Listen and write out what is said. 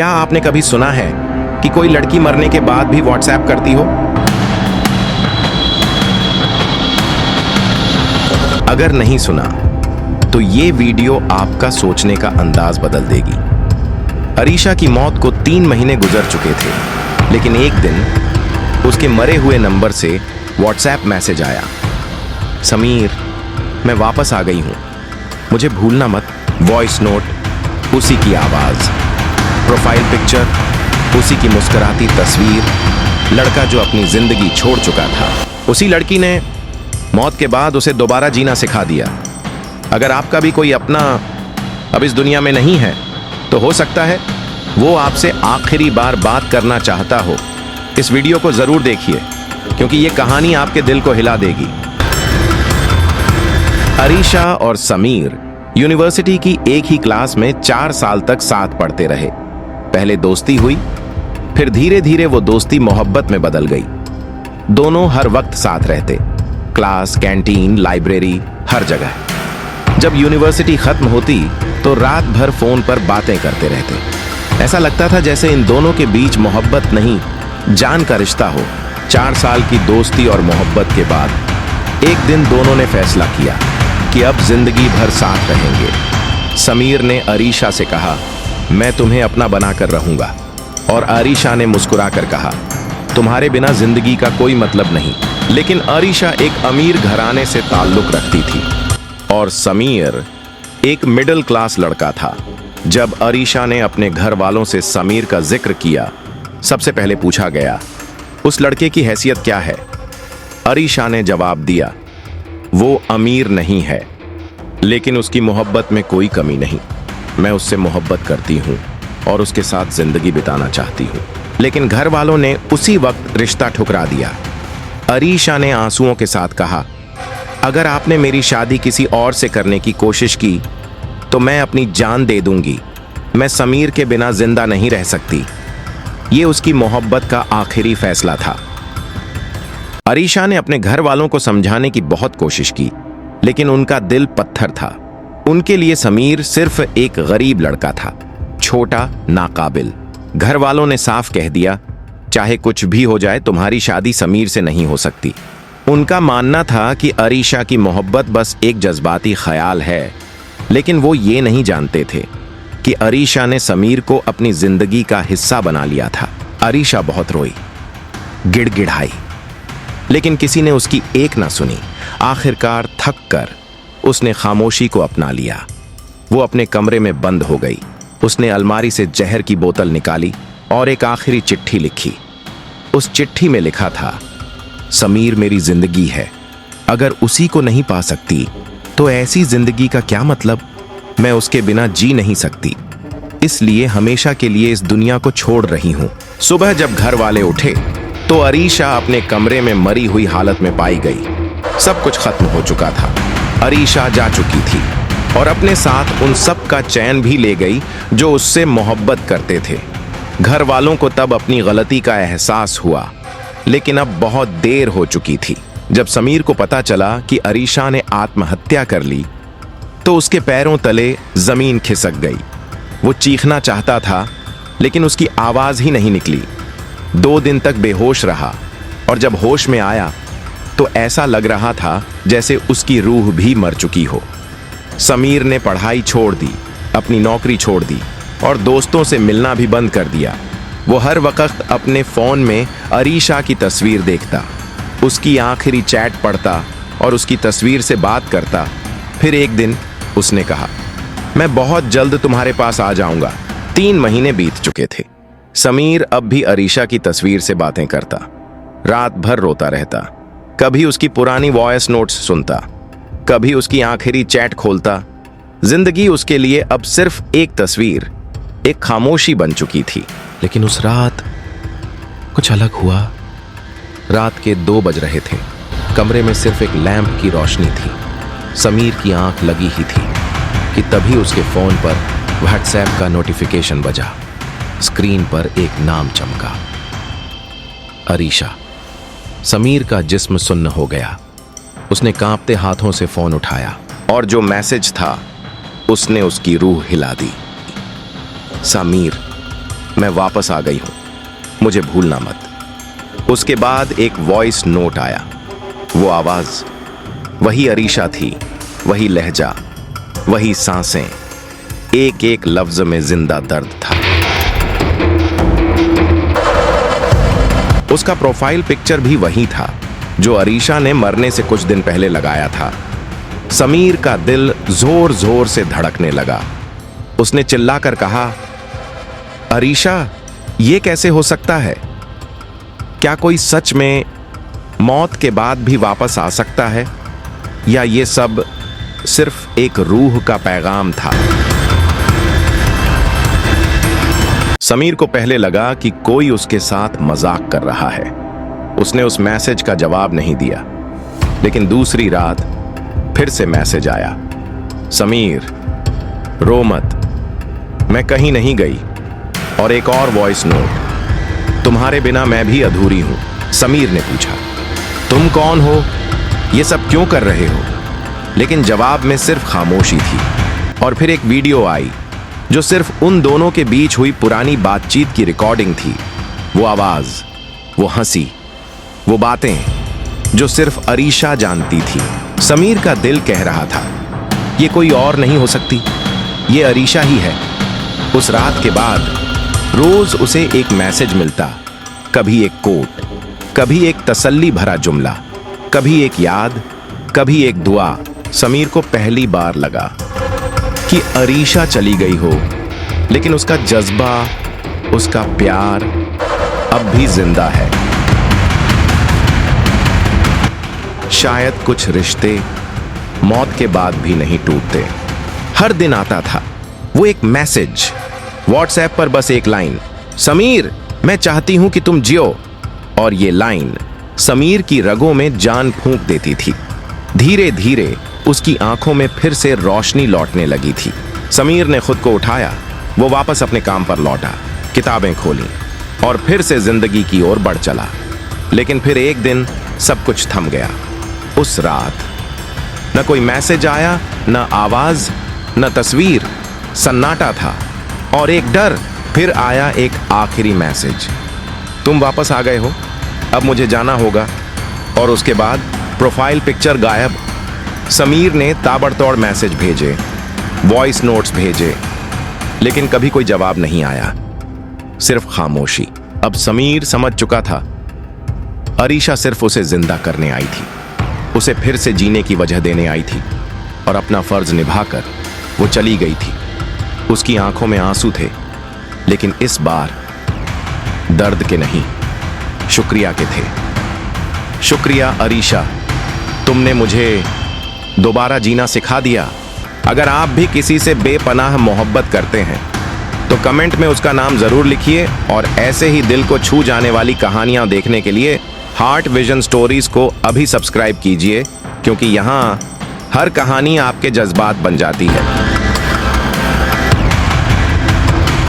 क्या आपने कभी सुना है कि कोई लड़की मरने के बाद भी व्हाट्सएप करती हो? अगर नहीं सुना तो ये वीडियो आपका सोचने का अंदाज बदल देगी। अरीशा की मौत को 3 महीने गुजर चुके थे, लेकिन एक दिन उसके मरे हुए नंबर से व्हाट्सएप मैसेज आया। समीर, मैं वापस आ गई हूं, मुझे भूलना मत। वॉइस नोट, उसी की आवाज, प्रोफाइल पिक्चर, उसी की मुस्कुराती तस्वीर, लड़का जो अपनी जिंदगी छोड़ चुका था। उसी लड़की ने मौत के बाद उसे दोबारा जीना सिखा दिया। अगर आपका भी कोई अपना अब इस दुनिया में नहीं है, तो हो सकता है वो आपसे आखिरी बार बात करना चाहता हो। इस वीडियो को जरूर देखिए, क्योंकि ये कहानी आपके दिल को हिला देगी। अरीशा और समीर यूनिवर्सिटी की एक ही क्लास में 4 साल तक साथ पढ़ते रहे। पहले दोस्ती हुई, फिर धीरे धीरे वो दोस्ती मोहब्बत में बदल गई। दोनों हर वक्त साथ रहते, क्लास, कैंटीन, लाइब्रेरी, हर जगह। जब यूनिवर्सिटी खत्म होती तो रात भर फोन पर बातें करते रहते। ऐसा लगता था जैसे इन दोनों के बीच मोहब्बत नहीं, जान का रिश्ता हो। 4 साल की दोस्ती और मोहब्बत के बाद एक दिन दोनों ने फैसला किया कि अब जिंदगी भर साथ रहेंगे। समीर ने अरीशा से कहा, मैं तुम्हें अपना बनाकर रहूंगा, और अरीशा ने मुस्कुराकर कहा, तुम्हारे बिना जिंदगी का कोई मतलब नहीं। लेकिन अरीशा एक अमीर घराने से ताल्लुक रखती थी और समीर एक मिडिल क्लास लड़का था। जब अरीशा ने अपने घर वालों से समीर का जिक्र किया, सबसे पहले पूछा गया, उस लड़के की हैसियत क्या है? अरीशा ने जवाब दिया, वो अमीर नहीं है, लेकिन उसकी मोहब्बत में कोई कमी नहीं। मैं उससे मोहब्बत करती हूँ और उसके साथ जिंदगी बिताना चाहती हूँ। लेकिन घर वालों ने उसी वक्त रिश्ता ठुकरा दिया। अरीशा ने आंसुओं के साथ कहा, अगर आपने मेरी शादी किसी और से करने की कोशिश की तो मैं अपनी जान दे दूंगी। मैं समीर के बिना जिंदा नहीं रह सकती। ये उसकी मोहब्बत का आखिरी फैसला था। अरीशा ने अपने घर वालों को समझाने की बहुत कोशिश की, लेकिन उनका दिल पत्थर था। उनके लिए समीर सिर्फ एक गरीब लड़का था, छोटा, नाकाबिल। घर वालों ने साफ कह दिया, चाहे कुछ भी हो जाए, तुम्हारी शादी समीर से नहीं हो सकती। उनका मानना था कि अरीशा की मोहब्बत बस एक जज्बाती ख्याल है, लेकिन वो ये नहीं जानते थे कि अरीशा ने समीर को अपनी जिंदगी का हिस्सा बना लिया था। अरीशा बहुत रोई, गिड़गिड़ाई, लेकिन किसी ने उसकी एक ना सुनी। आखिरकार थक कर उसने खामोशी को अपना लिया। वो अपने कमरे में बंद हो गई। उसने अलमारी से जहर की बोतल निकाली और एक आखिरी चिट्ठी लिखी। उस चिट्ठी में लिखा था, समीर मेरी जिंदगी है, अगर उसी को नहीं पा सकती तो ऐसी जिंदगी का क्या मतलब? मैं उसके बिना जी नहीं सकती, इसलिए हमेशा के लिए इस दुनिया को छोड़ रही हूं। सुबह जब घर वाले उठे तो अरीशा अपने कमरे में मरी हुई हालत में पाई गई। सब कुछ खत्म हो चुका था। अरीशा जा चुकी थी और अपने साथ उन सब का चैन भी ले गई जो उससे मोहब्बत करते थे। घर वालों को तब अपनी गलती का एहसास हुआ, लेकिन अब बहुत देर हो चुकी थी। जब समीर को पता चला कि अरीशा ने आत्महत्या कर ली, तो उसके पैरों तले जमीन खिसक गई। वो चीखना चाहता था, लेकिन उसकी आवाज ही नहीं निकली। 2 दिन तक बेहोश रहा, और जब होश में आया तो ऐसा लग रहा था जैसे उसकी रूह भी मर चुकी हो। समीर ने पढ़ाई छोड़ दी, अपनी नौकरी छोड़ दी और दोस्तों से मिलना भी बंद कर दिया। वो हर वक्त अपने फोन में अरीशा की तस्वीर देखता, उसकी आखिरी चैट पढ़ता और उसकी तस्वीर से बात करता। फिर एक दिन उसने कहा, मैं बहुत जल्द तुम्हारे पास आ जाऊंगा। 3 महीने बीत चुके थे। समीर अब भी अरीशा की तस्वीर से बातें करता, रात भर रोता रहता। कभी उसकी पुरानी वॉइस नोट्स सुनता, कभी उसकी आखिरी चैट खोलता। जिंदगी उसके लिए अब सिर्फ एक तस्वीर, एक खामोशी बन चुकी थी। लेकिन उस रात कुछ अलग हुआ। रात के 2 बज रहे थे। कमरे में सिर्फ एक लैंप की रोशनी थी। समीर की आंख लगी ही थी कि तभी उसके फोन पर व्हाट्सएप का नोटिफिकेशन बजा। स्क्रीन पर एक नाम चमका, अरीशा। समीर का जिस्म सुन्न हो गया। उसने कांपते हाथों से फोन उठाया और जो मैसेज था उसने उसकी रूह हिला दी। समीर, मैं वापस आ गई हूं, मुझे भूलना मत। उसके बाद एक वॉइस नोट आया। वो आवाज वही अरीशा थी, वही लहजा, वही सांसें, एक एक लफ्ज में जिंदा दर्द था। उसका प्रोफाइल पिक्चर भी वही था जो अरीशा ने मरने से कुछ दिन पहले लगाया था। समीर का दिल जोर जोर से धड़कने लगा। उसने चिल्लाकर कहा, अरीशा, ये कैसे हो सकता है? क्या कोई सच में मौत के बाद भी वापस आ सकता है, या ये सब सिर्फ एक रूह का पैगाम था? समीर को पहले लगा कि कोई उसके साथ मजाक कर रहा है। उसने उस मैसेज का जवाब नहीं दिया। लेकिन दूसरी रात फिर से मैसेज आया, समीर, रो मत, मैं कहीं नहीं गई। और एक और वॉइस नोट, तुम्हारे बिना मैं भी अधूरी हूं। समीर ने पूछा, तुम कौन हो? ये सब क्यों कर रहे हो? लेकिन जवाब में सिर्फ खामोशी थी। और फिर एक वीडियो आई जो सिर्फ उन दोनों के बीच हुई पुरानी बातचीत की रिकॉर्डिंग थी। वो आवाज, वो हंसी, वो बातें जो सिर्फ अरीशा जानती थी। समीर का दिल कह रहा था, ये कोई और नहीं हो सकती, ये अरीशा ही है। उस रात के बाद रोज उसे एक मैसेज मिलता, कभी एक कोट, कभी एक तसल्ली भरा जुमला, कभी एक याद, कभी एक दुआ। समीर को पहली बार लगा कि अरीशा चली गई हो, लेकिन उसका जज्बा, उसका प्यार अब भी जिंदा है। शायद कुछ रिश्ते मौत के बाद भी नहीं टूटते। हर दिन आता था वो एक मैसेज, व्हाट्सएप पर बस एक लाइन, समीर, मैं चाहती हूं कि तुम जियो। और ये लाइन समीर की रगों में जान फूंक देती थी। धीरे धीरे उसकी आंखों में फिर से रोशनी लौटने लगी थी। समीर ने खुद को उठाया, वो वापस अपने काम पर लौटा, किताबें खोली और फिर से जिंदगी की ओर बढ़ चला। लेकिन फिर एक दिन सब कुछ थम गया। उस रात न कोई मैसेज आया, न आवाज, न तस्वीर, सन्नाटा था। और एक डर, फिर आया एक आखिरी मैसेज, तुम वापस आ गए हो, अब मुझे जाना होगा। और उसके बाद प्रोफाइल पिक्चर गायब। समीर ने ताबड़तोड़ मैसेज भेजे, वॉइस नोट्स भेजे, लेकिन कभी कोई जवाब नहीं आया, सिर्फ खामोशी। अब समीर समझ चुका था, अरीशा सिर्फ उसे जिंदा करने आई थी, उसे फिर से जीने की वजह देने आई थी। और अपना फर्ज निभाकर वो चली गई थी। उसकी आंखों में आंसू थे, लेकिन इस बार दर्द के नहीं, शुक्रिया के थे। शुक्रिया अरीशा, तुमने मुझे दोबारा जीना सिखा दिया। अगर आप भी किसी से बेपनाह मोहब्बत करते हैं तो कमेंट में उसका नाम जरूर लिखिए। और ऐसे ही दिल को छू जाने वाली कहानियां देखने के लिए हार्ट विजन स्टोरीज को अभी सब्सक्राइब कीजिए, क्योंकि यहाँ हर कहानी आपके जज्बात बन जाती है।